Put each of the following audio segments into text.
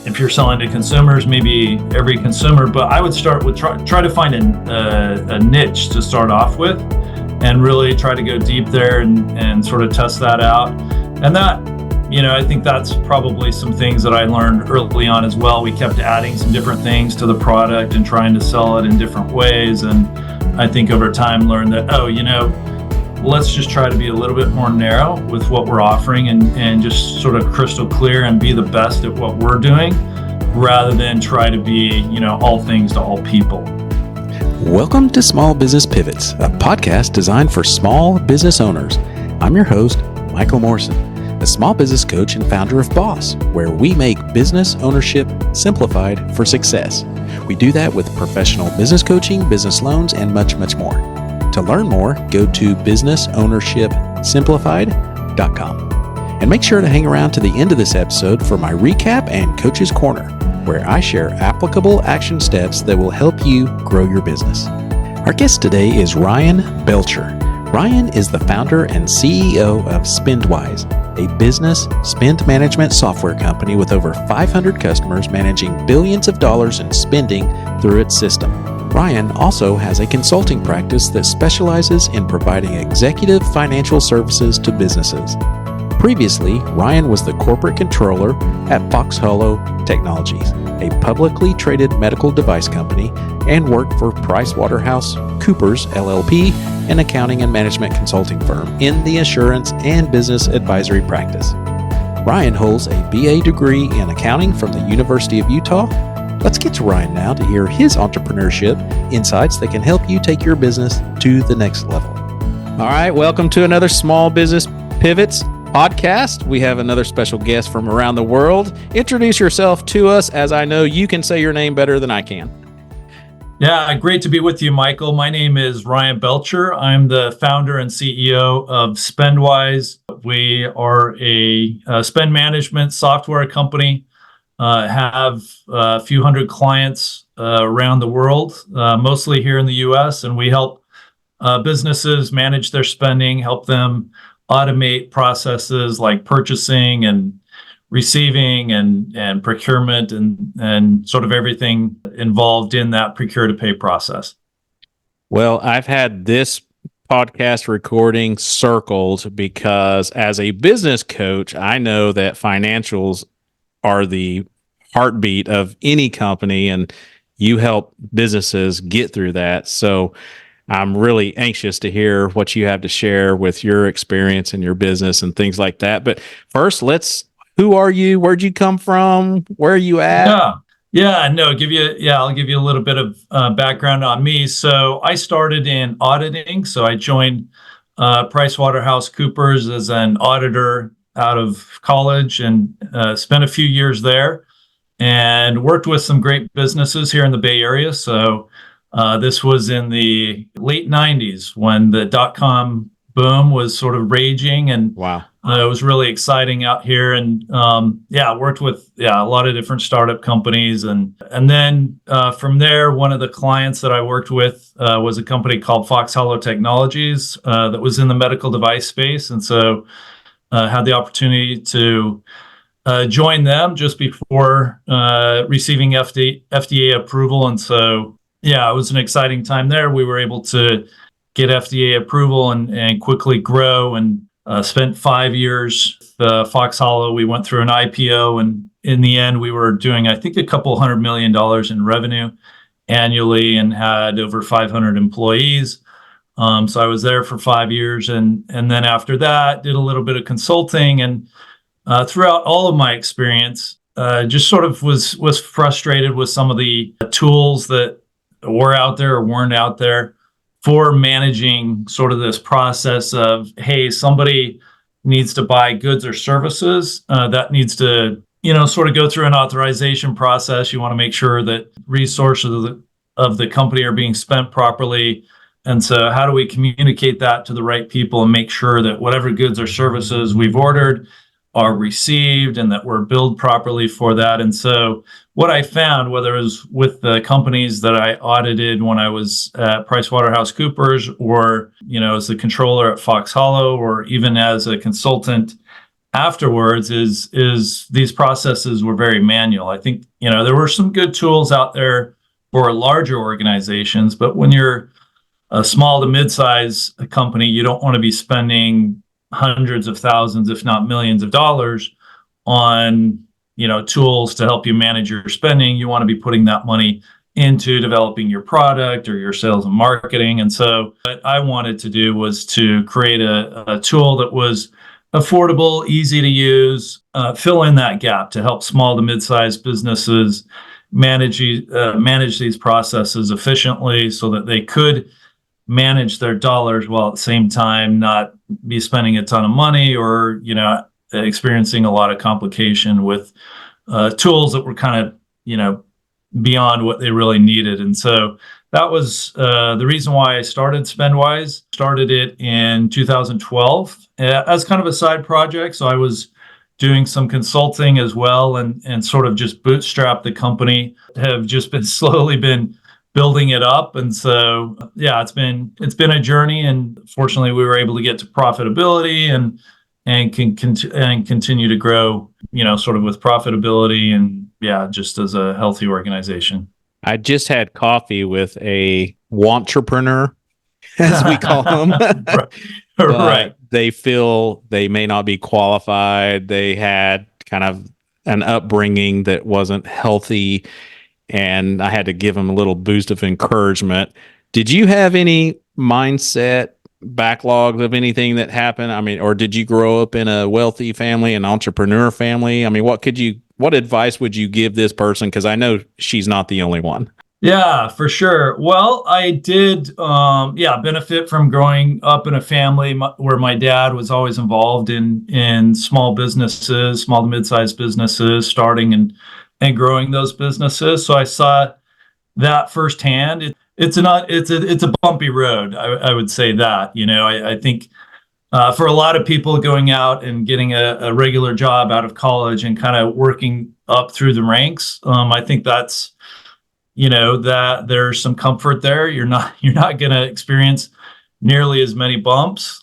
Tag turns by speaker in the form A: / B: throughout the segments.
A: if you're selling to consumers, maybe every consumer, but I would start with try to find a niche to start off with and really try to go deep there and sort of test that out. And that, I think that's probably some things that I learned early on as well. We kept adding some different things to the product and trying to sell it in different ways. And I think over time learned that, let's just try to be a little bit more narrow with what we're offering and just sort of crystal clear and be the best at what we're doing rather than try to be, all things to all people.
B: Welcome to Small Business Pivots, a podcast designed for small business owners. I'm your host, Michael Morrison, a small business coach and founder of Boss, where we make business ownership simplified for success. We do that with professional business coaching, business loans, and much, much more. To learn more, go to businessownershipsimplified.com. And make sure to hang around to the end of this episode for my recap and Coach's Corner, where I share applicable action steps that will help you grow your business. Our guest today is Ryan Belcher. Ryan is the founder and CEO of Spendwise, a business spend management software company with over 500 customers managing billions of dollars in spending through its system. Ryan also has a consulting practice that specializes in providing executive financial services to businesses. Previously, Ryan was the corporate controller at Foxhollow Technologies, a publicly traded medical device company, and worked for PricewaterhouseCoopers LLP, an accounting and management consulting firm in the assurance and business advisory practice. Ryan holds a BA degree in accounting from the University of Utah. Let's get to Ryan now to hear his entrepreneurship insights that can help you take your business to the next level. All right, welcome to another Small Business Pivots podcast. We have another special guest from around the world. Introduce yourself to us, as I know you can say your name better than I can.
A: Yeah, great to be with you, Michael. My name is Ryan Belcher. I'm the founder and CEO of Spendwise. We are a spend management software company. Have a few hundred clients around the world, mostly here in the U.S., and we help businesses manage their spending, help them automate processes like purchasing and receiving and procurement and sort of everything involved in that procure to pay process.
B: Well, I've had this podcast recording circled because as a business coach, I know that financials are the heartbeat of any company, and you help businesses get through that. So I'm really anxious to hear what you have to share with your experience in your business and things like that. But first, who are you? Where'd you come from? Where are you at?
A: I'll give you a little bit of background on me. So I started in auditing. So I joined PricewaterhouseCoopers as an auditor out of college and spent a few years there and worked with some great businesses here in the Bay Area. So this was in the late 90s when the dot-com boom was sort of raging, and
B: wow.
A: It was really exciting out here. And worked with a lot of different startup companies. And then from there, one of the clients that I worked with was a company called Foxhollow Technologies that was in the medical device space. And so had the opportunity to join them just before receiving FDA approval. And so, it was an exciting time there. We were able to get FDA approval and quickly grow, and spent 5 years. Foxhollow, we went through an IPO, and in the end, we were doing, I think, $200 million in revenue annually and had over 500 employees. So I was there for 5 years, and then after that, did a little bit of consulting. And throughout all of my experience, just sort of was frustrated with some of the tools that were out there or weren't out there for managing sort of this process of, hey, somebody needs to buy goods or services that needs to, sort of go through an authorization process. You want to make sure that resources of the company are being spent properly. And so how do we communicate that to the right people and make sure that whatever goods or services we've ordered are received and that we're billed properly for that? And so what I found, whether it was with the companies that I audited when I was at PricewaterhouseCoopers or, as the controller at Foxhollow, or even as a consultant afterwards is these processes were very manual. I think, there were some good tools out there for larger organizations, but when you're a small to mid-size company, you don't want to be spending hundreds of thousands, if not millions of dollars on, tools to help you manage your spending. You want to be putting that money into developing your product or your sales and marketing. And so what I wanted to do was to create a tool that was affordable, easy to use, fill in that gap to help small to mid-sized businesses manage these processes efficiently so that they could manage their dollars while at the same time not be spending a ton of money or, experiencing a lot of complication with tools that were kind of, beyond what they really needed. And so that was the reason why I started Spendwise. Started it in 2012 as kind of a side project. So I was doing some consulting as well and sort of just bootstrap the company. Have just been slowly been building it up. And so, yeah, it's been a journey. And fortunately, we were able to get to profitability and continue to grow, sort of with profitability and just as a healthy organization.
B: I just had coffee with a wantrepreneur, as we call them.
A: Right.
B: They feel they may not be qualified. They had kind of an upbringing that wasn't healthy, and I had to give them a little boost of encouragement. Did you have any mindset backlogs of anything that happened? I mean, or did you grow up in a wealthy family, an entrepreneur family? I mean, what advice would you give this person? Because I know she's not the only one.
A: Yeah, for sure. Well, I did, benefit from growing up in a family where my dad was always involved in small businesses, small to mid-sized businesses, starting and growing those businesses. So I saw that firsthand. It's a bumpy road. I would say that. I think for a lot of people going out and getting a regular job out of college and kind of working up through the ranks, I think that's, that there's some comfort there. You're not going to experience nearly as many bumps.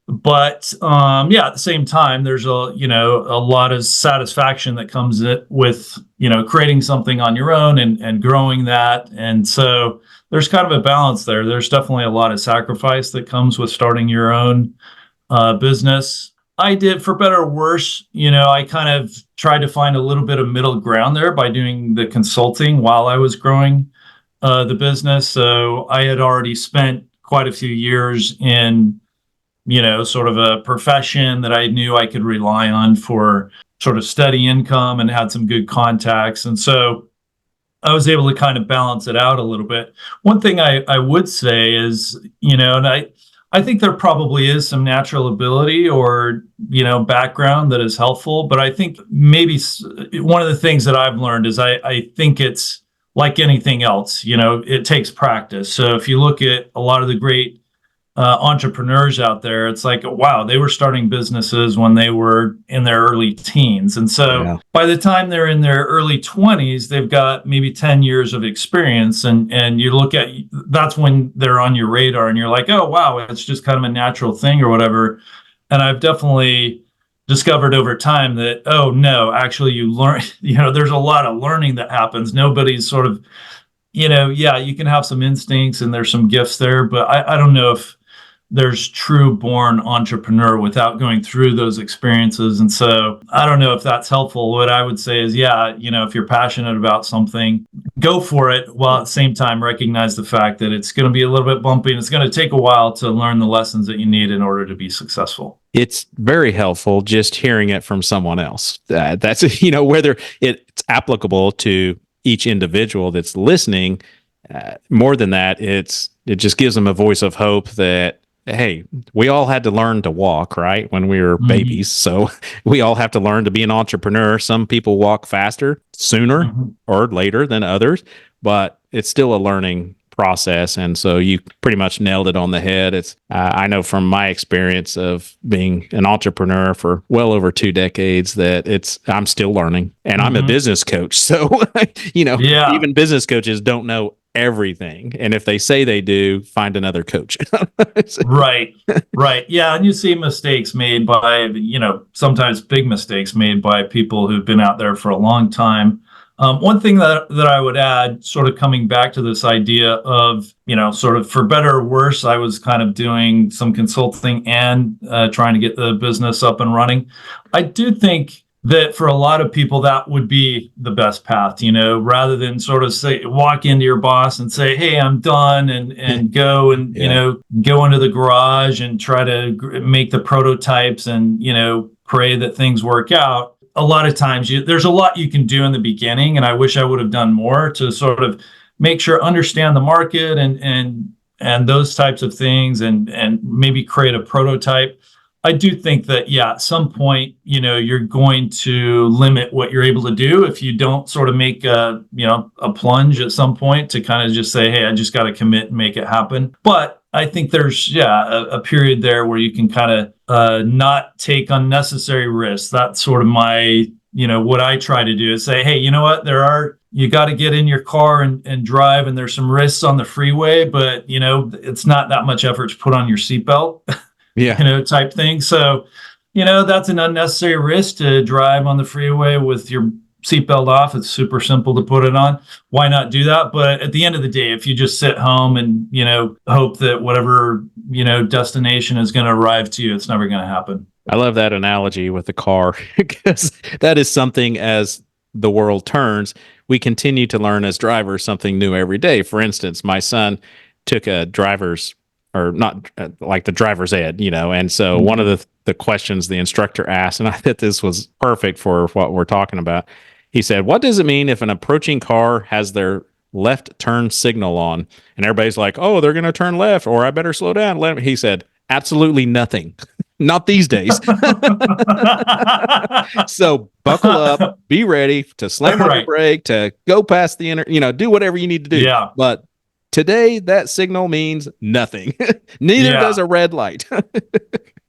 A: But at the same time, there's a lot of satisfaction that comes with, creating something on your own and growing that. And so there's kind of a balance there. There's definitely a lot of sacrifice that comes with starting your own business. I did, for better or worse, I kind of tried to find a little bit of middle ground there by doing the consulting while I was growing the business. So I had already spent quite a few years in, sort of a profession that I knew I could rely on for sort of steady income and had some good contacts. And so I was able to kind of balance it out a little bit. One thing I would say is, and I think there probably is some natural ability or, background that is helpful. But I think maybe one of the things that I've learned is I think it's like anything else, it takes practice. So if you look at a lot of the great entrepreneurs out there, it's like, wow, they were starting businesses when they were in their early teens. And so by the time they're in their early 20s, they've got maybe 10 years of experience. And you look at, that's when they're on your radar and you're like, oh, wow, it's just kind of a natural thing or whatever. And I've definitely discovered over time that, oh, no, actually you learn, there's a lot of learning that happens. Nobody's sort of, you can have some instincts and there's some gifts there, but I don't know if there's true born entrepreneur without going through those experiences. And so I don't know if that's helpful. What I would say is, if you're passionate about something, go for it, while at the same time recognize the fact that it's going to be a little bit bumpy and it's going to take a while to learn the lessons that you need in order to be successful.
B: It's very helpful just hearing it from someone else. That's, whether it's applicable to each individual that's listening. More than that, it just gives them a voice of hope that, hey, we all had to learn to walk, right? When we were babies. So we all have to learn to be an entrepreneur. Some people walk faster, sooner or later than others, but it's still a learning process. And so you pretty much nailed it on the head. It's, I know from my experience of being an entrepreneur for well over 2 decades that I'm still learning, and I'm a business coach. So, even business coaches don't know everything. And if they say they do, find another coach.
A: Right. Right. Yeah. And you see mistakes made by, sometimes big mistakes made by people who've been out there for a long time. One thing that I would add, sort of coming back to this idea of, sort of for better or worse, I was kind of doing some consulting and trying to get the business up and running. I do think that for a lot of people, that would be the best path, rather than sort of walk into your boss and say, hey, I'm done, and go and, go into the garage and try to make the prototypes and, pray that things work out. A lot of times there's a lot you can do in the beginning. And I wish I would have done more to sort of make sure, understand the market and those types of things, and maybe create a prototype. I do think that, at some point, you're going to limit what you're able to do if you don't sort of make a plunge at some point to kind of just say, hey, I just got to commit and make it happen. But I think there's, a period there where you can kind of not take unnecessary risks. That's sort of my, what I try to do is say, hey, you know what, you got to get in your car and drive, and there's some risks on the freeway, but, it's not that much effort to put on your seatbelt. Type thing. So, that's an unnecessary risk to drive on the freeway with your seatbelt off. It's super simple to put it on. Why not do that? But at the end of the day, if you just sit home and, hope that whatever, destination is going to arrive to you, it's never going to happen.
B: I love that analogy with the car, because that is something, as the world turns, we continue to learn as drivers something new every day. For instance, my son took a driver's ed, and so one of the questions the instructor asked, and I thought this was perfect for what we're talking about. He said, what does it mean if an approaching car has their left turn signal on? And everybody's like, oh, they're going to turn left, or I better slow down. He said, absolutely nothing. Not these days. So buckle up, be ready to slam on the brake, to go past the do whatever you need to do.
A: Yeah.
B: But today, that signal means nothing. Neither does a red light.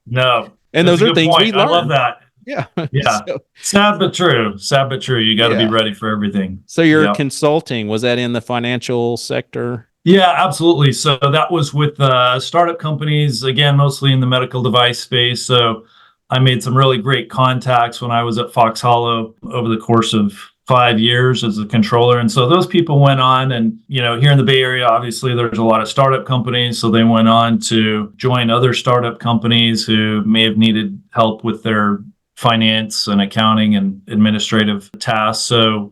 A: No.
B: And those are things we learn.
A: I love that.
B: Yeah.
A: Yeah.
B: So,
A: sad but true. You got to be ready for everything.
B: So your consulting, was that in the financial sector?
A: Yeah, absolutely. So that was with startup companies, again, mostly in the medical device space. So I made some really great contacts when I was at Fox Hollow over the course of 5 years as a controller. And so those people went on, and, here in the Bay Area, obviously there's a lot of startup companies. So they went on to join other startup companies who may have needed help with their finance and accounting and administrative tasks. So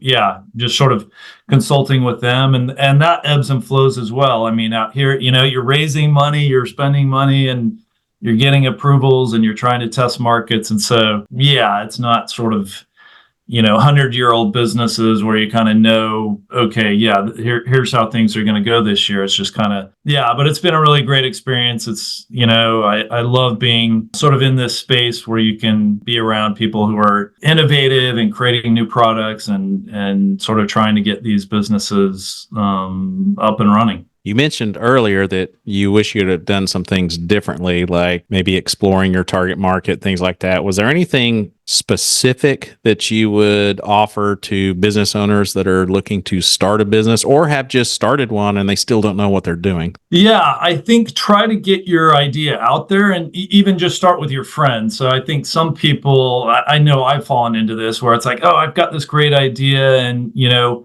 A: just sort of consulting with them, and that ebbs and flows as well. I mean, out here, you're raising money, you're spending money, and you're getting approvals, and you're trying to test markets. And so, it's not sort of, 100-year-old businesses where you kind of know, okay, here's how things are going to go this year. It's just kind of, but it's been a really great experience. It's, I love being sort of in this space where you can be around people who are innovative and creating new products and sort of trying to get these businesses up and running.
B: You mentioned earlier that you wish you'd have done some things differently, like maybe exploring your target market, things like that. Was there anything specific that you would offer to business owners that are looking to start a business or have just started one and they still don't know what they're doing?
A: Yeah, I think try to get your idea out there, and even just start with your friends. So I think some people, I know I've fallen into this where it's like, oh, I've got this great idea, and I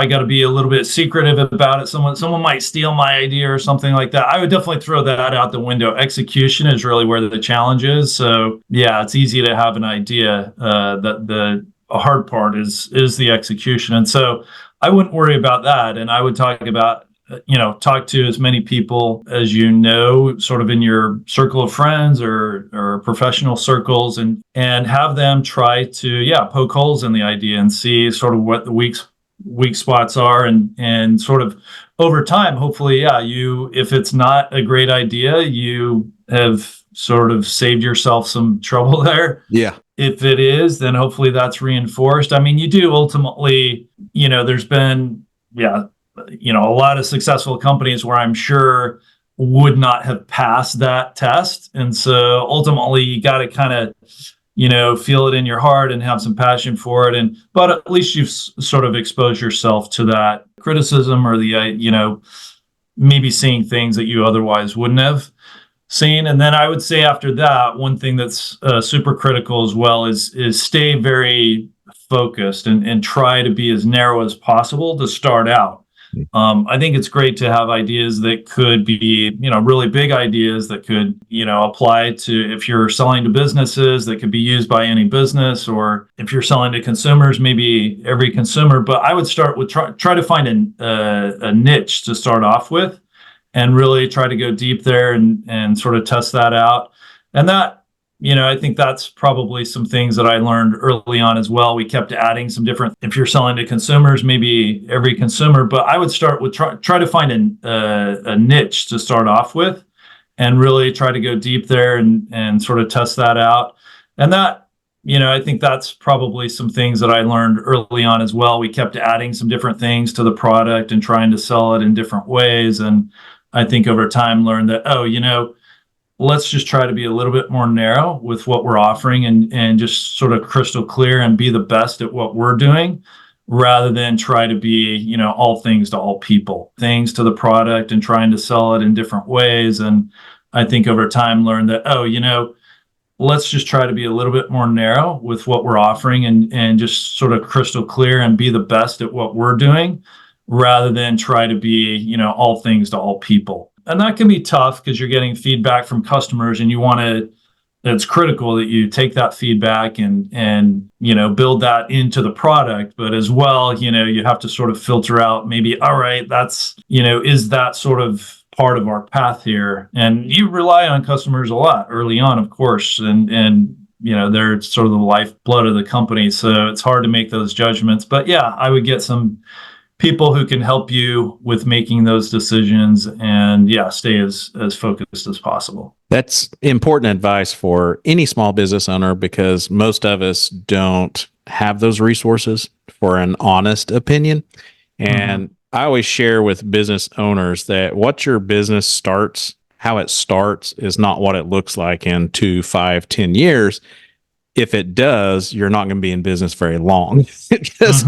A: got to be a little bit secretive about it. Someone might steal my idea or something like that. I would definitely throw that out the window. Execution is really where the challenge is. So it's easy to have an idea. That the hard part is the execution. And so I wouldn't worry about that. And I would talk to as many people as sort of in your circle of friends or professional circles, and have them try to poke holes in the idea and see sort of what the weak spots are, and sort of over time, hopefully, if it's not a great idea, you have sort of saved yourself some trouble there.
B: Yeah.
A: If it is, then hopefully that's reinforced. I mean, you do ultimately, there's been, a lot of successful companies where I'm sure would not have passed that test. And so ultimately you got to kind of feel it in your heart and have some passion for it. But at least you've sort of exposed yourself to that criticism or maybe seeing things that you otherwise wouldn't have seen. And then I would say after that, one thing that's super critical as well is stay very focused and try to be as narrow as possible to start out. I think it's great to have ideas that could be, really big ideas that could, apply to, if you're selling to businesses, that could be used by any business, or if you're selling to consumers, maybe every consumer. But I would start with try to find a niche to start off with, and really try to go deep there and sort of test that out. And that, I think that's probably some things that I learned early on as well. We kept adding some different, if you're selling to consumers, maybe every consumer, but I would start with try to find a niche to start off with, and really try to go deep there and sort of test that out. And that, I think that's probably some things that I learned early on as well. We kept adding some different things to the product and trying to sell it in different ways. And I think over time learned that, let's just try to be a little bit more narrow with what we're offering, and just sort of crystal clear and be the best at what we're doing, rather than try to be, all things to all people, things to the product and trying to sell it in different ways. And I think over time learned that, let's just try to be a little bit more narrow with what we're offering, and just sort of crystal clear and be the best at what we're doing, rather than try to be, all things to all people. And that can be tough because you're getting feedback from customers, and it's critical that you take that feedback and build that into the product. But as well, you have to sort of filter out maybe, all right, that's, is that sort of part of our path here? And you rely on customers a lot early on, of course, and they're sort of the lifeblood of the company. So it's hard to make those judgments. But yeah, I would get some people who can help you with making those decisions, and stay as focused as possible.
B: That's important advice for any small business owner, because most of us don't have those resources for an honest opinion. And I always share with business owners that what your business starts, how it starts, is not what it looks like in 2, 5, 10 years. If it does, you're not going to be in business very long, because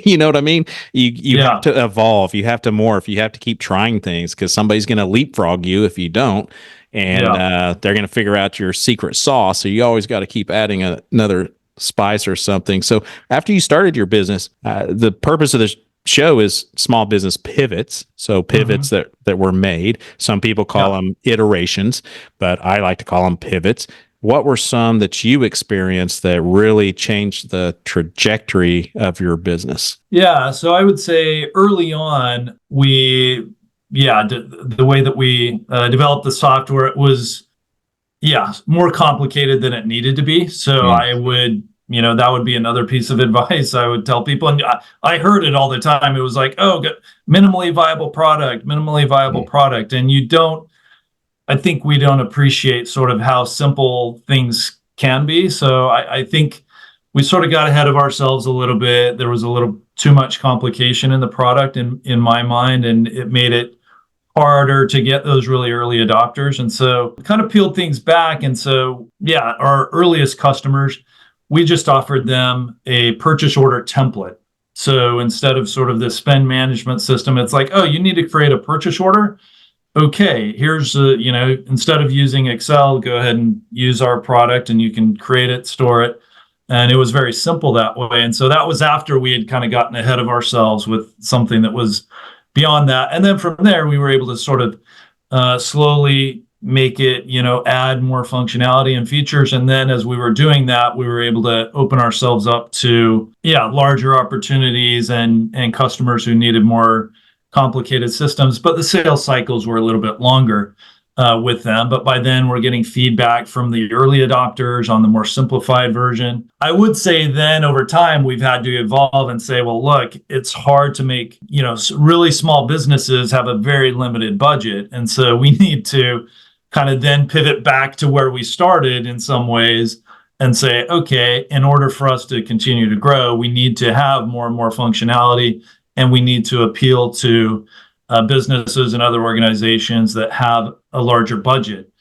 B: you know what I mean? You have to evolve, you have to morph, you have to keep trying things, because somebody's going to leapfrog you if you don't. And they're going to figure out your secret sauce. So you always got to keep adding another spice or something. So after you started your business, the purpose of this show is small business pivots. So pivots that were made. Some people call them iterations, but I like to call them pivots. What were some that you experienced that really changed the trajectory of your business?
A: Yeah, so I would say early on, the way that we developed the software, it was, more complicated than it needed to be. So I would, that would be another piece of advice I would tell people. And I heard it all the time. It was like, minimally viable product. And I think we don't appreciate sort of how simple things can be. So I think we sort of got ahead of ourselves a little bit. There was a little too much complication in the product in my mind, and it made it harder to get those really early adopters. And so kind of peeled things back. And so, our earliest customers, we just offered them a purchase order template. So instead of sort of the spend management system, it's like, you need to create a purchase order. Okay, here's instead of using Excel, go ahead and use our product, and you can create it, store it. And it was very simple that way. And so that was after we had kind of gotten ahead of ourselves with something that was beyond that. And then from there, we were able to sort of slowly make it, add more functionality and features. And then as we were doing that, we were able to open ourselves up to, larger opportunities and customers who needed more complicated systems, but the sales cycles were a little bit longer with them. But by then we're getting feedback from the early adopters on the more simplified version. I would say then over time, we've had to evolve and say, well, look, it's hard to make, really small businesses have a very limited budget. And so we need to kind of then pivot back to where we started in some ways and say, okay, in order for us to continue to grow, we need to have more and more functionality. And we need to appeal to businesses and other organizations that have a larger budget.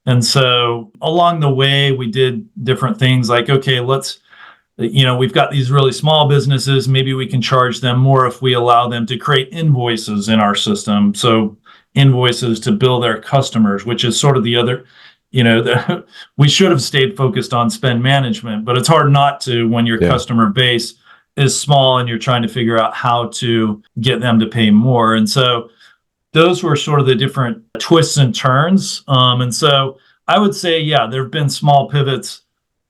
A: And so along the way, we did different things like, okay, we've got these really small businesses. Maybe we can charge them more if we allow them to create invoices in our system. So invoices to bill their customers, which is sort of the other, we should have stayed focused on spend management, but it's hard not to when your customer base is small and you're trying to figure out how to get them to pay more. And so those were sort of the different twists and turns. And so I would say, yeah, there have been small pivots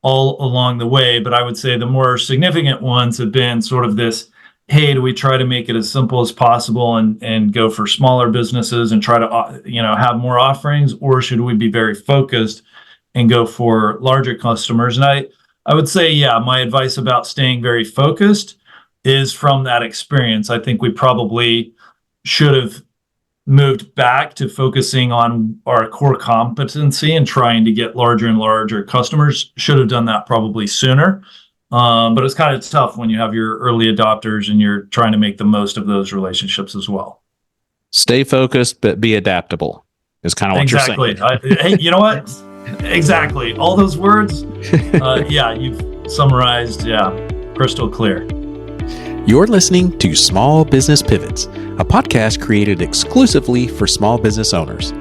A: all along the way, but I would say the more significant ones have been sort of this, hey, do we try to make it as simple as possible and go for smaller businesses and try to, have more offerings, or should we be very focused and go for larger customers? And I would say, yeah, my advice about staying very focused is from that experience. I think we probably should have moved back to focusing on our core competency and trying to get larger and larger customers. Should have done that probably sooner. But it's kind of tough when you have your early adopters and you're trying to make the most of those relationships as well.
B: Stay focused, but be adaptable is kind of what you're saying.
A: Exactly. Hey, you know what? Exactly. All those words. You've summarized. Yeah. Crystal clear.
B: You're listening to Small Business Pivots, a podcast created exclusively for small business owners.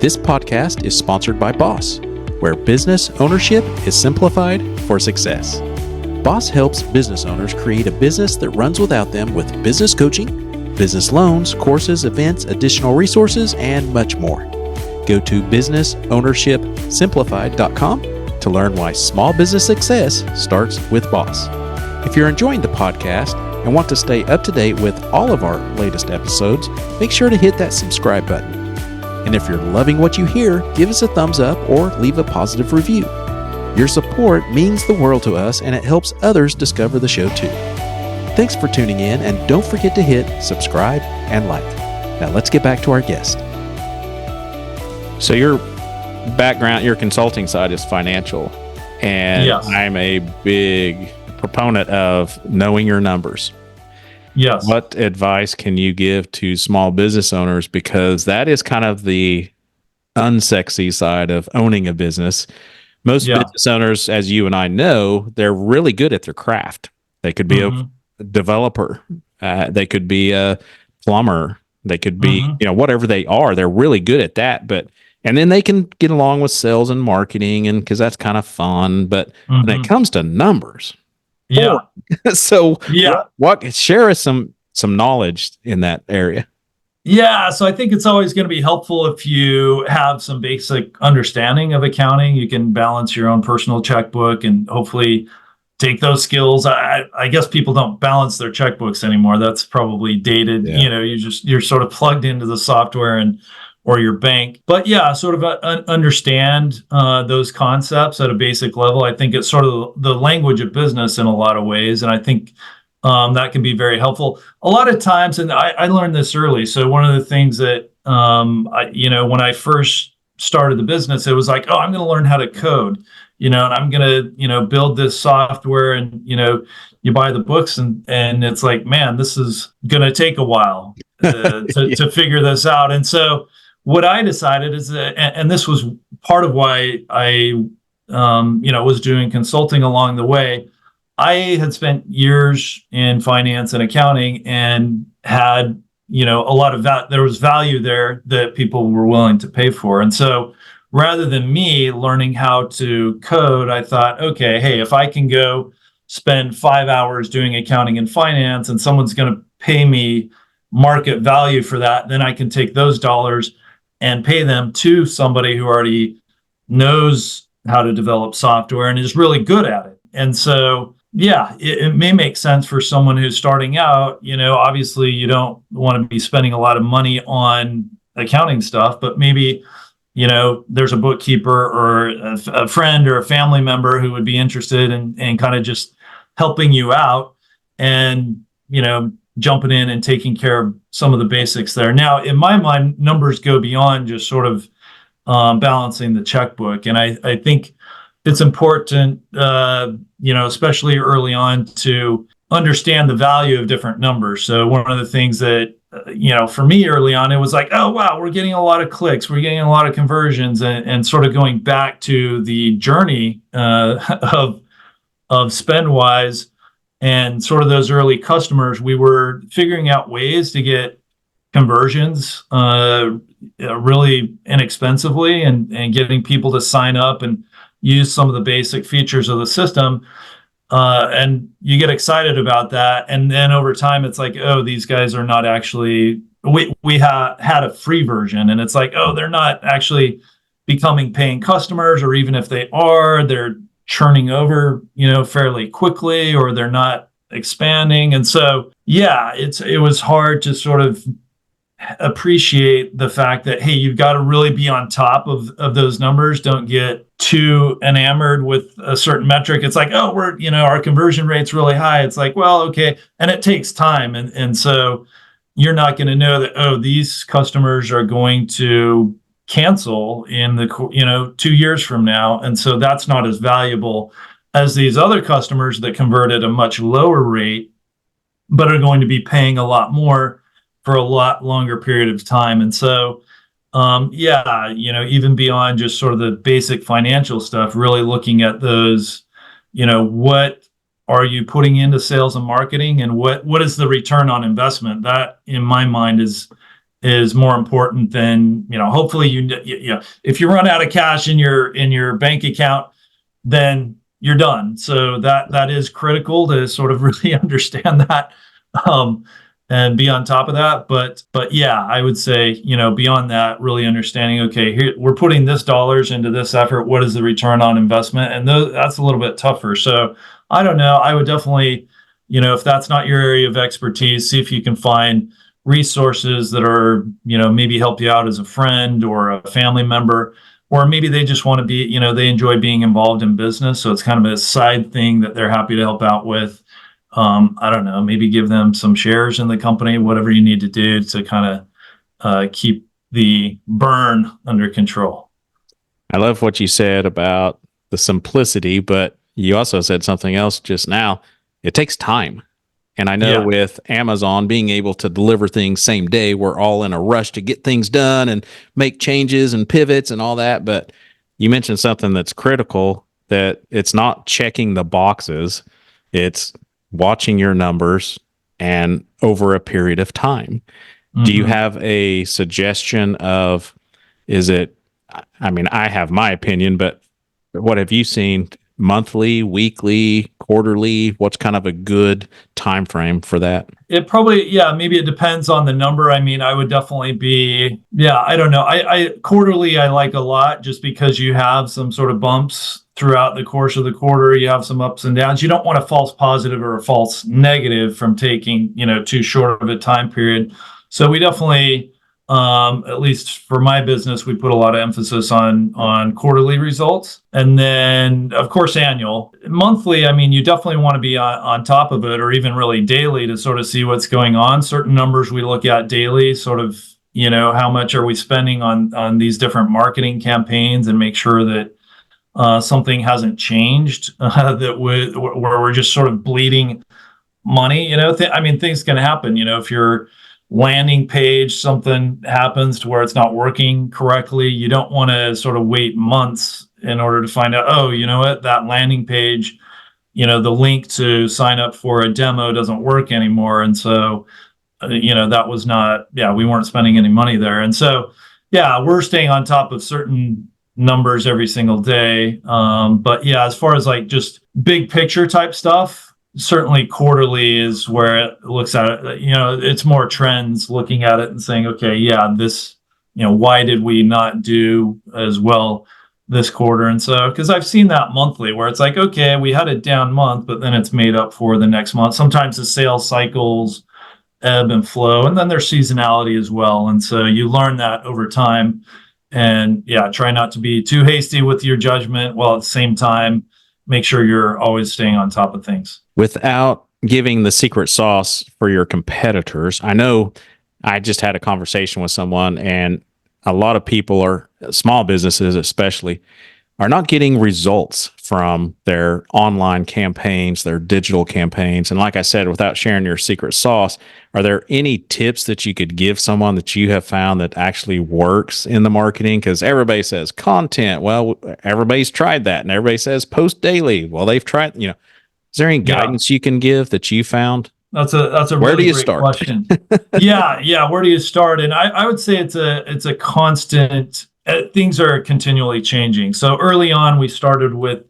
B: This podcast is sponsored by Boss, where business ownership is simplified for success. Boss helps business owners create a business that runs without them with business coaching, business loans, courses, events, additional resources, and much more. Go to businessownershipsimplified.com to learn why small business success starts with Boss. If you're enjoying the podcast and want to stay up to date with all of our latest episodes, make sure to hit that subscribe button. And if you're loving what you hear, give us a thumbs up or leave a positive review. Your support means the world to us, and it helps others discover the show too. Thanks for tuning in, and don't forget to hit subscribe and like. Now let's get back to our guest. So your background, your consulting side is financial, and
A: yes.
B: I'm a big proponent of knowing your numbers.
A: Yes.
B: What advice can you give to small business owners? Because that is kind of the unsexy side of owning a business. Most business owners, as you and I know, they're really good at their craft. They could be a developer. They could be a plumber. They could be, whatever they are. They're really good at that. And then they can get along with sales and marketing, and because that's kind of fun. But when it comes to numbers, what share us some knowledge in that area.
A: Yeah, so I think it's always going to be helpful if you have some basic understanding of accounting. You can balance your own personal checkbook and hopefully take those skills. I guess people don't balance their checkbooks anymore. That's probably dated.
B: Yeah.
A: You're sort of plugged into the software or your bank. But yeah, sort of understand those concepts at a basic level. I think it's sort of the language of business in a lot of ways. And I think that can be very helpful. A lot of times, and I learned this early. So one of the things that, when I first started the business, it was like, oh, I'm going to learn how to code, and I'm going to, build this software, and, you buy the books and it's like, man, this is going to take a while to figure this out. And so what I decided is that, and this was part of why I, was doing consulting along the way. I had spent years in finance and accounting and had, a lot of there was value there that people were willing to pay for. And so rather than me learning how to code, I thought, okay, hey, if I can go spend 5 hours doing accounting and finance and someone's going to pay me market value for that, then I can take those dollars and pay them to somebody who already knows how to develop software and is really good at it. And so, yeah, it may make sense for someone who's starting out. Obviously you don't want to be spending a lot of money on accounting stuff, but maybe, there's a bookkeeper or a friend or a family member who would be interested in kind of just helping you out and, jumping in and taking care of some of the basics there. Now, in my mind, numbers go beyond just sort of balancing the checkbook. And I think it's important, especially early on, to understand the value of different numbers. So one of the things that, for me early on, it was like, oh, wow, we're getting a lot of clicks, we're getting a lot of conversions, and sort of going back to the journey of Spendwise and sort of those early customers, we were figuring out ways to get conversions really inexpensively, and getting people to sign up and use some of the basic features of the system. And you get excited about that, and then over time it's like, oh, these guys are not actually, we had a free version, and it's like, oh, they're not actually becoming paying customers, or even if they are, they're churning over fairly quickly, or they're not expanding. And so yeah, it was hard to sort of appreciate the fact that, hey, you've got to really be on top of those numbers. Don't get too enamored with a certain metric. It's like, oh, our conversion rate's really high. It's like, well, okay. And it takes time. And so you're not going to know that, oh, these customers are going to cancel in the 2 years from now. And so that's not as valuable as these other customers that convert at a much lower rate, but are going to be paying a lot more for a lot longer period of time. And so, even beyond just sort of the basic financial stuff, really looking at those, what are you putting into sales and marketing, and what is the return on investment? That, in my mind, is more important than, hopefully if you run out of cash in your bank account, then you're done. So that is critical to sort of really understand that. And be on top of that. But yeah, I would say, beyond that, really understanding, okay, here we're putting this dollars into this effort. What is the return on investment? And that's a little bit tougher. So I don't know. I would definitely, if that's not your area of expertise, see if you can find resources that are, maybe help you out as a friend or a family member, or maybe they just want to be, they enjoy being involved in business. So it's kind of a side thing that they're happy to help out with. I don't know, maybe give them some shares in the company, whatever you need to do to kind of keep the burn under control.
B: I love what you said about the simplicity, but you also said something else just now. It takes time. And I know with Amazon being able to deliver things same day, we're all in a rush to get things done and make changes and pivots and all that. But you mentioned something that's critical, that it's not checking the boxes. It's watching your numbers and over a period of time. Mm-hmm. Do you have a suggestion of, I have my opinion, but what have you seen? Monthly, weekly, quarterly? What's kind of a good time frame for that?
A: It probably, maybe it depends on the number. I would definitely be, I don't know. I quarterly, I like a lot, just because you have some sort of bumps throughout the course of the quarter. You have some ups and downs. You don't want a false positive or a false negative from taking, too short of a time period. So we definitely, at least for my business, we put a lot of emphasis on quarterly results, and then of course annual. Monthly, you definitely want to be on top of it, or even really daily, to sort of see what's going on. Certain numbers we look at daily, sort of, how much are we spending on these different marketing campaigns, and make sure that something hasn't changed, where we're just sort of bleeding money. Things can happen. If your landing page, something happens to where it's not working correctly, you don't want to sort of wait months in order to find out, oh, you know what, that landing page, the link to sign up for a demo doesn't work anymore. And so, that was not, we weren't spending any money there. And so, we're staying on top of certain numbers every single day. But as far as like just big picture type stuff, certainly quarterly is where it looks at it. It's more trends, looking at it and saying, okay, this, why did we not do as well this quarter? And so, because I've seen that monthly where it's like, okay, we had a down month, but then it's made up for the next month. Sometimes the sales cycles ebb and flow, and then there's seasonality as well. And so you learn that over time. And try not to be too hasty with your judgment, while at the same time, make sure you're always staying on top of things.
B: Without giving the secret sauce for your competitors, I know I just had a conversation with someone, and a lot of people, are small businesses especially, are not getting results from their online campaigns, their digital campaigns. And like I said, without sharing your secret sauce, are there any tips that you could give someone that you have found that actually works in the marketing? Because everybody says content. Well, everybody's tried that. And everybody says post daily. Well, they've tried, is there any
A: Yeah.
B: guidance you can give that you found?
A: That's a
B: Where do
A: really
B: you
A: great
B: start?
A: question. Yeah. Where do you start? And I would say it's a constant. Things are continually changing. So early on, we started with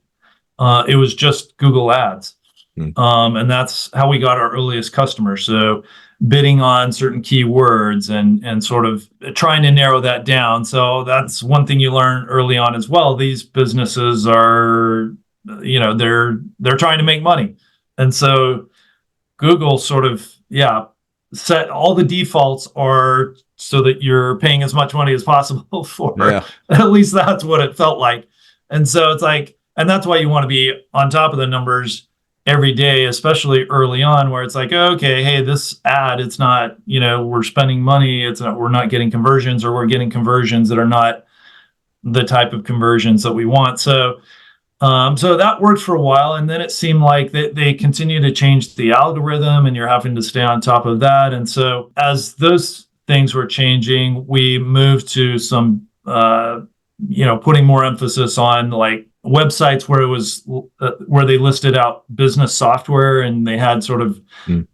A: it was just Google Ads, and that's how we got our earliest customers. So bidding on certain keywords and sort of trying to narrow that down. So that's one thing you learn early on as well. These businesses are, they're trying to make money, and so Google sort of, set all the defaults are so that you're paying as much money as possible for.
B: Yeah.
A: At least that's what it felt like. And so it's like, and that's why you want to be on top of the numbers every day, especially early on, where it's like, okay, hey, this ad, it's not, we're spending money. It's not, we're not getting conversions, or we're getting conversions that are not the type of conversions that we want. So that worked for a while, and then it seemed like they continue to change the algorithm, and you're having to stay on top of that. And so as those things were changing, we moved to some, putting more emphasis on like websites where it was where they listed out business software and they had sort of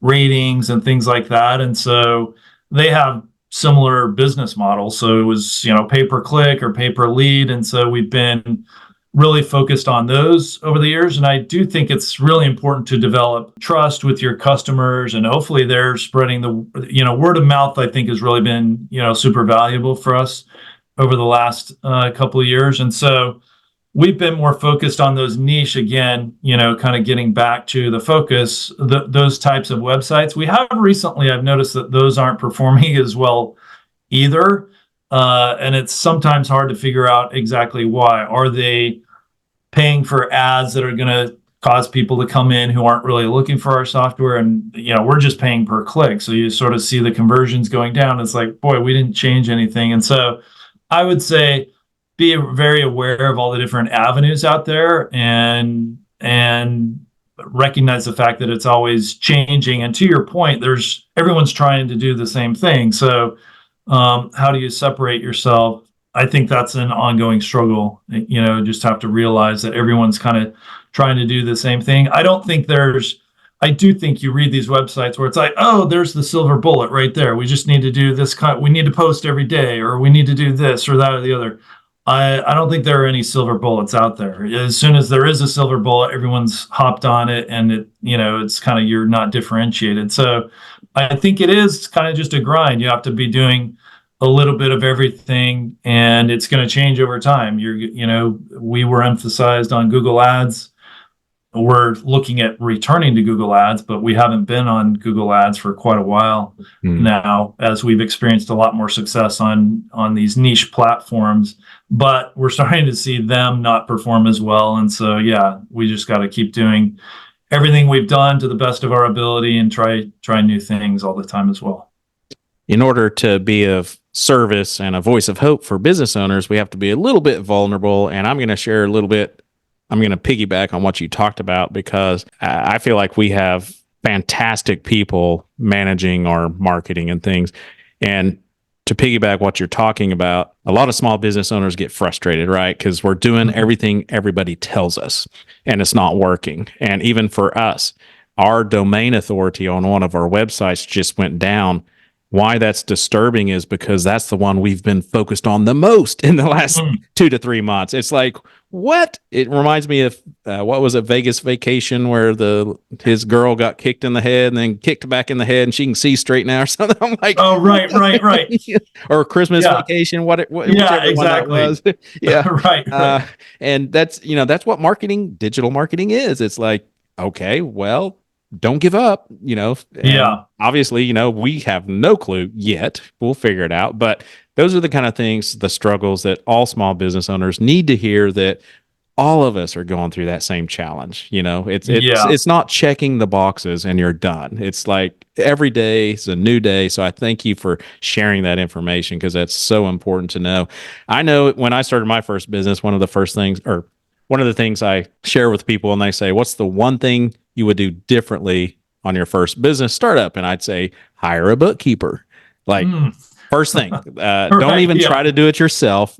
A: ratings and things like that. And so they have similar business models. So it was, pay per click or pay per lead. And so we've been really focused on those over the years. And I do think it's really important to develop trust with your customers, and hopefully they're spreading the, word of mouth, I think has really been, super valuable for us over the last couple of years. And so we've been more focused on those niche again, kind of getting back to the focus, those types of websites. We have recently, I've noticed that those aren't performing as well either. And it's sometimes hard to figure out exactly why. Are they paying for ads that are going to cause people to come in who aren't really looking for our software? And, we're just paying per click. So you sort of see the conversions going down. It's like, boy, we didn't change anything. And so I would say be very aware of all the different avenues out there, and recognize the fact that it's always changing. And to your point, everyone's trying to do the same thing. So how do you separate yourself? I think that's an ongoing struggle. Just have to realize that everyone's kind of trying to do the same thing. I do think you read these websites where it's like, oh, there's the silver bullet right there. We just need to do this we need to post every day, or we need to do this or that or the other. I don't think there are any silver bullets out there. As soon as there is a silver bullet, everyone's hopped on it, and it's kind of, you're not differentiated. So I think it is kind of just a grind. You have to be doing a little bit of everything, and it's going to change over time. We were emphasized on Google Ads. We're looking at returning to Google Ads, but we haven't been on Google Ads for quite a while now, as we've experienced a lot more success on these niche platforms. But we're starting to see them not perform as well. And so, we just got to keep doing everything we've done to the best of our ability, and try new things all the time as well.
B: In order to be of service and a voice of hope for business owners, we have to be a little bit vulnerable. And I'm going to share a little bit. I'm going to piggyback on what you talked about, because I feel like we have fantastic people managing our marketing and things. And to piggyback what you're talking about, a lot of small business owners get frustrated, right? Because we're doing everything everybody tells us and it's not working. And even for us, our domain authority on one of our websites just went down. Why that's disturbing is because that's the one we've been focused on the most in the last 2 to 3 months. It's like, what? It reminds me of what was it, Vegas Vacation, where his girl got kicked in the head and then kicked back in the head, and she can see straight now or something. I'm like,
A: oh, right.
B: Or Christmas Vacation, whichever
A: exactly.
B: one that was. Yeah,
A: right.
B: And that's what digital marketing is. It's like, okay, well, don't give up, obviously, we have no clue yet. We'll figure it out. But those are the kind of things, the struggles that all small business owners need to hear, that all of us are going through that same challenge. It's not checking the boxes and you're done. It's like every day is a new day. So I thank you for sharing that information, because that's so important to know. I know when I started my first business, one of the first things, or one of the things I share with people, and they say, what's the one thing you would do differently on your first business startup? And I'd say, hire a bookkeeper. Like,
A: Mm,
B: first thing, don't
A: right.
B: even
A: Yeah.
B: try to do it yourself.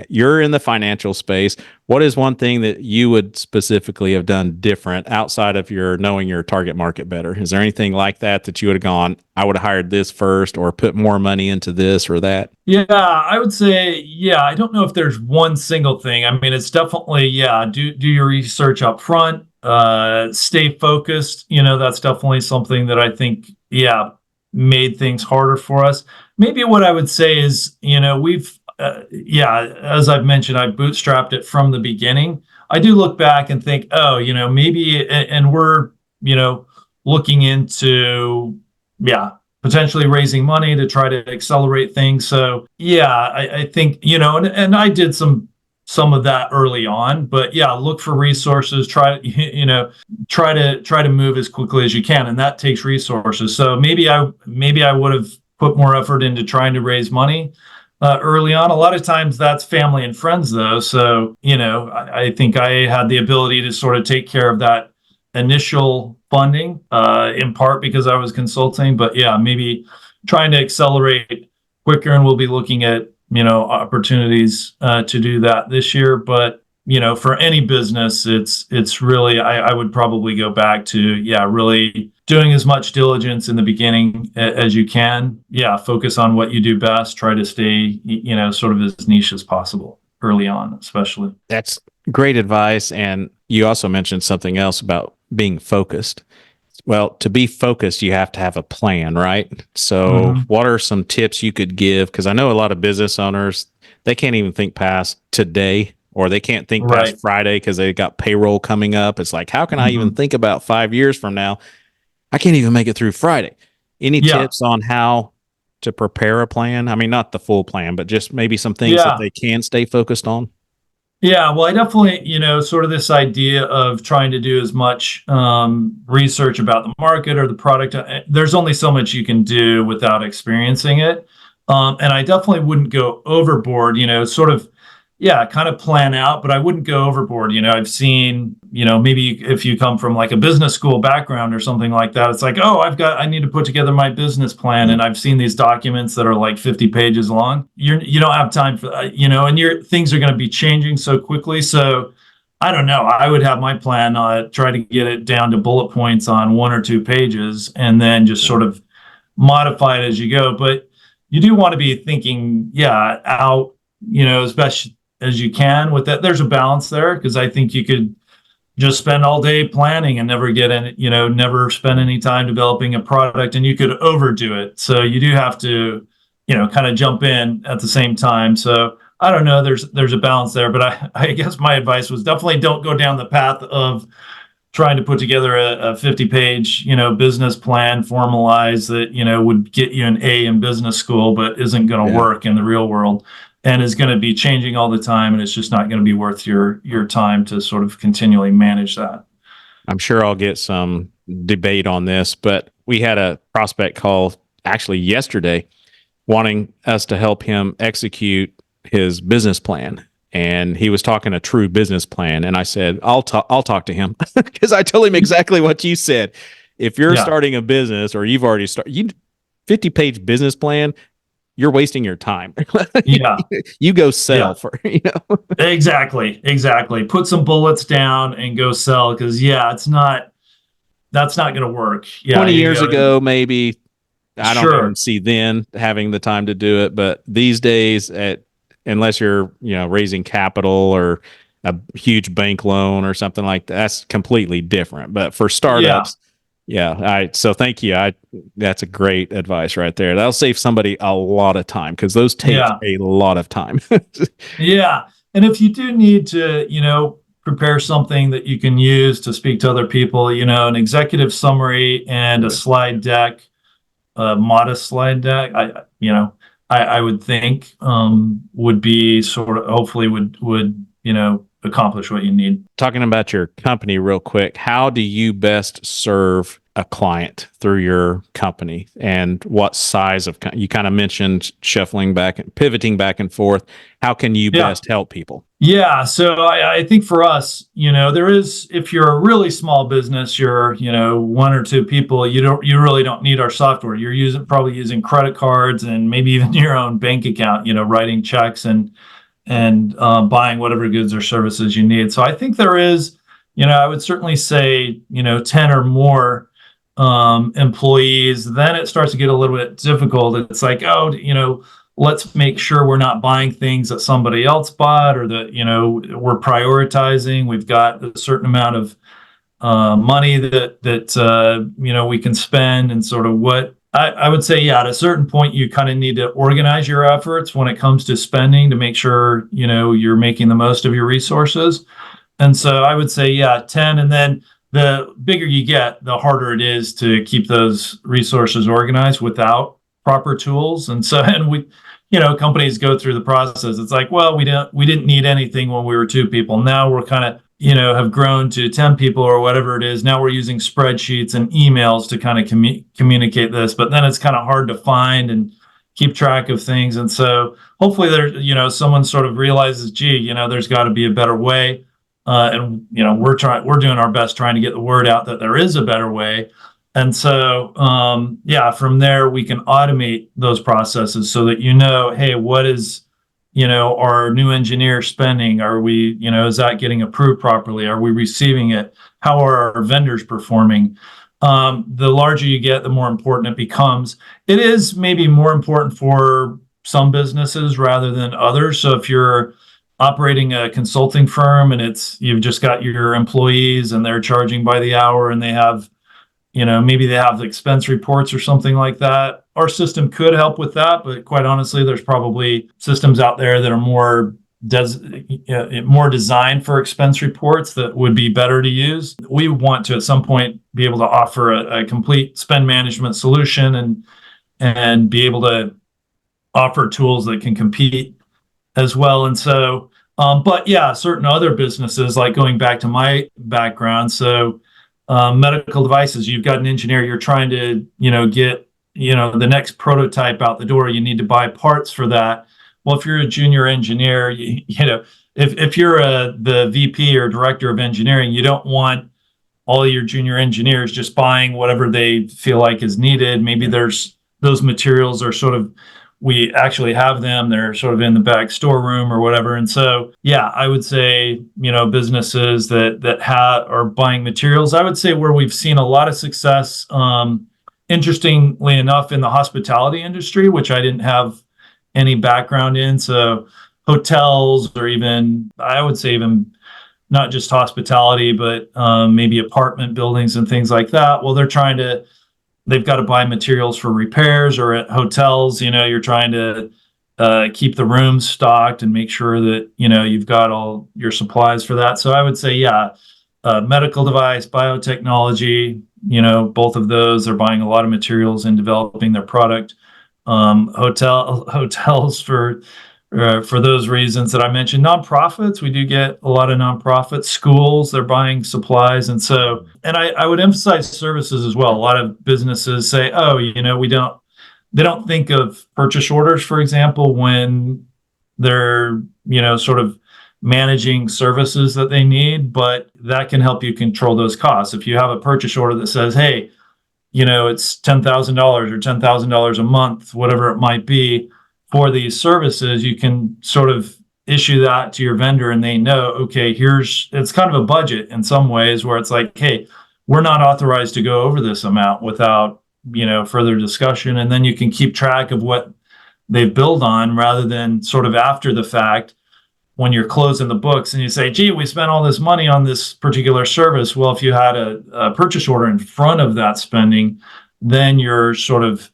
B: You're in the financial space. What is one thing that you would specifically have done different outside of your knowing your target market better? Is there anything like that you would have gone, I would have hired this first or put more money into this or that?
A: Yeah, I would say, yeah, I don't know if there's one single thing. I mean, it's definitely, yeah, do your research up front, stay focused. That's definitely something that I think, yeah, made things harder for us. Maybe what I would say is, yeah, as I've mentioned, I bootstrapped it from the beginning. I do look back and think, oh, maybe, and we're, you know, looking into, yeah, potentially raising money to try to accelerate things. So yeah, I think, and I did some of that early on, but yeah, look for resources, try to move as quickly as you can. And that takes resources. So maybe I would have put more effort into trying to raise money early on. A lot of times that's family and friends though. So, I think I had the ability to sort of take care of that initial funding, in part because I was consulting, but yeah, maybe trying to accelerate quicker, and we'll be looking at opportunities to do that this year. But for any business, it's really I would probably go back to, yeah, really doing as much diligence in the beginning as you can. Yeah, focus on what you do best. Try to stay sort of as niche as possible early on, especially.
B: That's great advice. And you also mentioned something else about being focused. Well, to be focused, you have to have a plan, right? So,
A: Mhm.
B: what are some tips you could give? Because I know a lot of business owners, they can't even think past today, or they can't think past
A: Right.
B: Friday because they got payroll coming up. It's like, how can I even
A: Mhm.
B: think about 5 years from now? I can't even make it through Friday. Any
A: Yeah.
B: tips on how to prepare a plan? I mean, not the full plan, but just maybe some things that
A: Yeah.
B: they can stay focused on.
A: Yeah, well, I definitely, sort of this idea of trying to do as much research about the market or the product. There's only so much you can do without experiencing it. And I definitely wouldn't go overboard, sort of, yeah, kind of plan out, but I wouldn't go overboard. I've seen, maybe if you come from like a business school background or something like that, it's like, oh, I need to put together my business plan. And I've seen these documents that are like 50 pages long. You don't have time for, and your things are going to be changing so quickly. So I don't know. I would have my plan, try to get it down to bullet points on 1 or 2 pages and then just sort of modify it as you go. But you do want to be thinking, yeah, out, as best as you can with that. There's a balance there because I think you could just spend all day planning and never get in, never spend any time developing a product, and you could overdo it. So you do have to, kind of jump in at the same time. So I don't know. There's a balance there, but I guess my advice was definitely don't go down the path of trying to put together a 50-page, business plan formalized that, would get you an A in business school, but isn't going to
B: Yeah.
A: work in the real world and is going to be changing all the time. And it's just not going to be worth your time to sort of continually manage that.
B: I'm sure I'll get some debate on this, but we had a prospect call actually yesterday wanting us to help him execute his business plan. And he was talking a true business plan. And I said, I'll talk to him because I told him exactly what you said. If you're
A: Yeah.
B: starting a business or you've already started, 50-page business plan, you're wasting your time.
A: Yeah.
B: You go sell
A: Yeah.
B: for,
A: Exactly. Put some bullets down and go sell. Cause yeah, that's not going to work. Yeah.
B: 20 years ago, maybe I don't even
A: Sure.
B: see then having the time to do it. But these days, unless you're raising capital or a huge bank loan or something like that, that's completely different. But for
A: Yeah.
B: startups, yeah. So thank you. That's a great advice right there. That'll save somebody a lot of time because those take
A: Yeah.
B: a lot of time.
A: Yeah. And if you do need to, prepare something that you can use to speak to other people, an executive summary and a slide deck, a modest slide deck, I would think would be sort of hopefully would accomplish what you need.
B: Talking about your company real quick, how do you best serve a client through your company, and what size of you kind of mentioned shuffling back and pivoting back and forth. How can you
A: Yeah.
B: best help people?
A: Yeah. So I think for us, there is, if you're a really small business, you're, one or two people, you really don't need our software. You're probably using credit cards and maybe even your own bank account, writing checks and buying whatever goods or services you need. So I think there is, I would certainly say, 10 or more employees. Then it starts to get a little bit difficult. It's like, oh, let's make sure we're not buying things that somebody else bought, or that, we're prioritizing. We've got a certain amount of money that we can spend, and sort of what I would say, yeah, at a certain point, you kind of need to organize your efforts when it comes to spending to make sure, you're making the most of your resources. And so I would say, yeah, 10. And then the bigger you get, the harder it is to keep those resources organized without proper tools. And so, and companies go through the process. It's like, well, we didn't need anything when we were 2 people. Now we're kind of, have grown to 10 people or whatever it is. Now we're using spreadsheets and emails to kind of communicate this, but then it's kind of hard to find and keep track of things. And so hopefully someone sort of realizes, gee, there's got to be a better way. And we're doing our best trying to get the word out that there is a better way. And so, from there, we can automate those processes so that, hey, what is, our new engineer spending? Are we, is that getting approved properly? Are we receiving it? How are our vendors performing? The larger you get, the more important it becomes. It is maybe more important for some businesses rather than others. So if you're operating a consulting firm and you've just got your employees and they're charging by the hour, and they have, maybe they have expense reports or something like that. Our system could help with that, but quite honestly, there's probably systems out there that are more designed for expense reports that would be better to use. We want to, at some point, be able to offer a complete spend management solution and be able to offer tools that can compete as well. And so, but yeah, certain other businesses, like going back to my background, so medical devices, you've got an engineer, you're trying to, get, the next prototype out the door, you need to buy parts for that. Well, if you're a junior engineer, if you're the VP or director of engineering, you don't want all your junior engineers just buying whatever they feel like is needed. Maybe there's those materials are sort of, we actually have them, they're sort of in the back storeroom or whatever. And so, yeah, I would say, businesses that are buying materials, I would say where we've seen a lot of success, interestingly enough, in the hospitality industry, which I didn't have any background in. So hotels, or even, I would say even not just hospitality, but maybe apartment buildings and things like that. Well, they've got to buy materials for repairs. Or at hotels, you're trying to keep the rooms stocked and make sure that, you've got all your supplies for that. So I would say, yeah, medical device, biotechnology, both of those are buying a lot of materials and developing their product. Hotels for those reasons that I mentioned. Nonprofits, we do get a lot of nonprofits. Schools, they're buying supplies. And so, and I would emphasize services as well. A lot of businesses say, oh, they don't think of purchase orders, for example, when they're, sort of managing services that they need, but that can help you control those costs. If you have a purchase order that says, hey, it's $10,000 or $10,000 a month, whatever it might be, for these services, you can sort of issue that to your vendor, and they know, okay, it's kind of a budget in some ways, where it's like, hey, we're not authorized to go over this amount without, further discussion. And then you can keep track of what they've billed on, rather than sort of after the fact, when you're closing the books and you say, gee, we spent all this money on this particular service. Well, if you had a purchase order in front of that spending, then you're sort of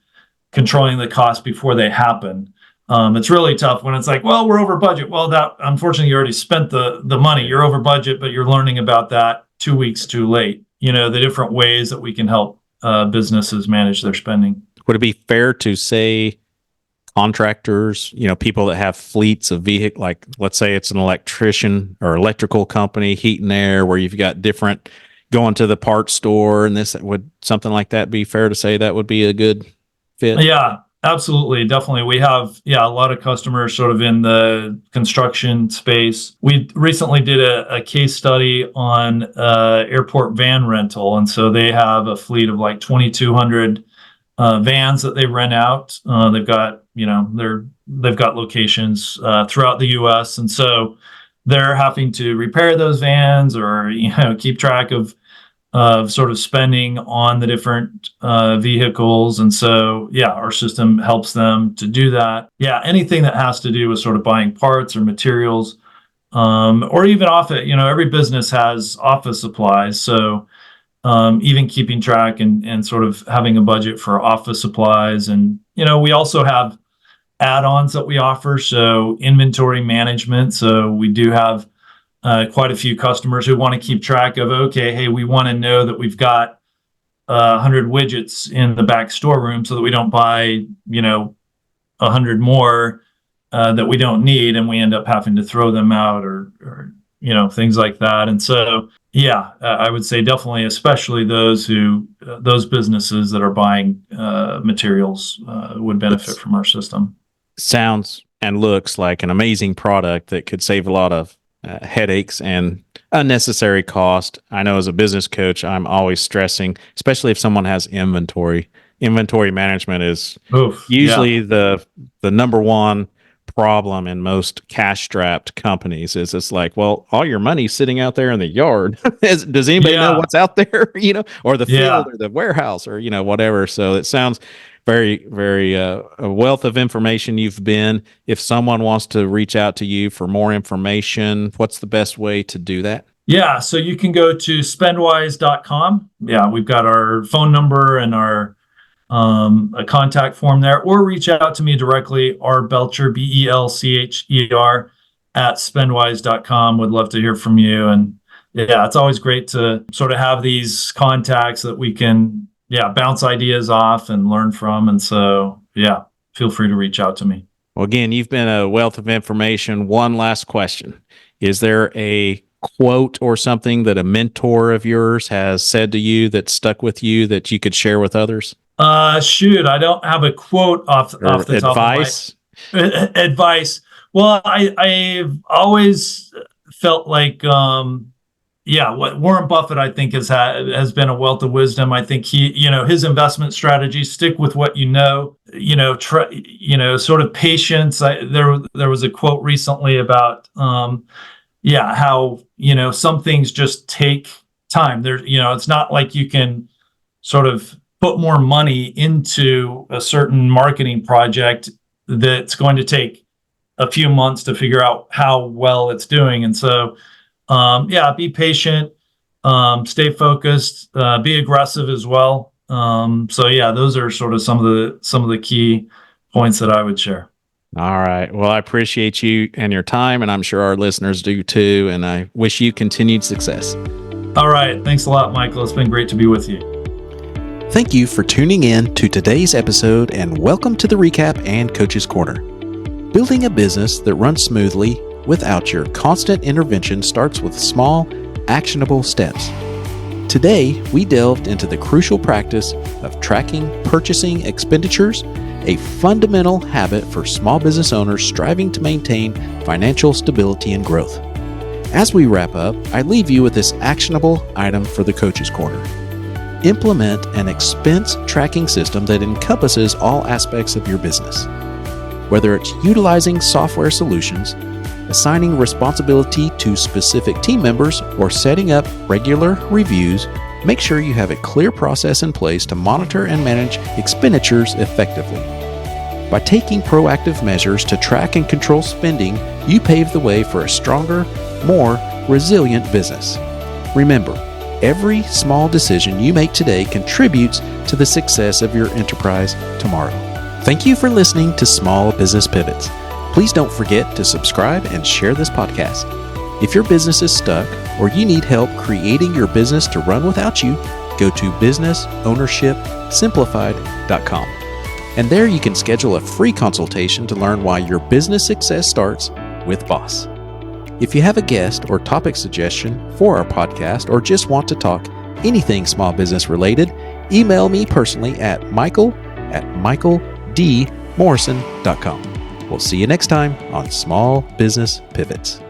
A: controlling the cost before they happen. It's really tough when it's like, well, we're over budget. Well, that, unfortunately, you already spent the money. You're over budget, but you're learning about that 2 weeks too late. The different ways that we can help businesses manage their spending.
B: Would it be fair to say contractors, people that have fleets of vehicles, like let's say it's an electrician or electrical company, heat and air, where you've got different, going to the parts store and this, would something like that be fair to say that would be a good fit?
A: Yeah, absolutely. Definitely. We have, a lot of customers sort of in the construction space. We recently did a case study on airport van rental. And so they have a fleet of like 2,200 vans that they rent out. They've got, they've got locations throughout the US. And so they're having to repair those vans or, keep track of sort of spending on the different vehicles. And so, our system helps them to do that. Yeah, anything that has to do with sort of buying parts or materials, or even office, every business has office supplies. So even keeping track and sort of having a budget for office supplies. And, we also have add-ons that we offer. So inventory management. So we do have quite a few customers who want to keep track of, okay, hey, we want to know that we've got 100 widgets in the back storeroom so that we don't buy, 100 more that we don't need, and we end up having to throw them out or things like that. And so, I would say definitely, especially those businesses that are buying materials would benefit from our system.
B: Sounds and looks like an amazing product that could save a lot of headaches and unnecessary cost. I know as a business coach, I'm always stressing, especially if someone has inventory. Inventory management is usually the number one problem in most cash-strapped companies. Is it's like, well, all your money's sitting out there in the yard. Does anybody know what's out there? Or the field or the warehouse or whatever. So it sounds very, very a wealth of information you've been. If someone wants to reach out to you for more information, what's the best way to do that?
A: Yeah, so you can go to spendwise.com. Yeah, we've got our phone number and our a contact form there, or reach out to me directly, Belcher, Belcher at spendwise.com. Would love to hear from you. And it's always great to sort of have these contacts that we can bounce ideas off and learn from. And so, feel free to reach out to me.
B: Well, again, you've been a wealth of information. One last question. Is there a quote or something that a mentor of yours has said to you that stuck with you that you could share with others?
A: I don't have a quote off the top of my advice. Well, I've always felt like, what Warren Buffett, I think, has been a wealth of wisdom. I think he, his investment strategy, stick with what sort of patience. There was a quote recently about, how, some things just take time. It's not like you can sort of put more money into a certain marketing project that's going to take a few months to figure out how well it's doing. And so, be patient, stay focused, be aggressive as well. Those are sort of some of the key points that I would share.
B: All right. Well, I appreciate you and your time, and I'm sure our listeners do too. And I wish you continued success.
A: All right. Thanks a lot, Michael. It's been great to be with you.
B: Thank you for tuning in to today's episode, and welcome to the Recap and Coach's Corner. Building a business that runs smoothly without your constant intervention starts with small, actionable steps. Today, we delved into the crucial practice of tracking purchasing expenditures, a fundamental habit for small business owners striving to maintain financial stability and growth. As we wrap up, I leave you with this actionable item for the Coach's Corner. Implement an expense tracking system that encompasses all aspects of your business. Whether it's utilizing software solutions, assigning responsibility to specific team members, or setting up regular reviews, make sure you have a clear process in place to monitor and manage expenditures effectively. By taking proactive measures to track and control spending, you pave the way for a stronger, more resilient business. Remember, every small decision you make today contributes to the success of your enterprise tomorrow. Thank you for listening to Small Business Pivots. Please don't forget to subscribe and share this podcast. If your business is stuck or you need help creating your business to run without you, go to businessownershipsimplified.com. And there you can schedule a free consultation to learn why your business success starts with BOSS. If you have a guest or topic suggestion for our podcast or just want to talk, anything small business related, email me personally at michael@michaeldmorrison.com. We'll see you next time on Small Business Pivots.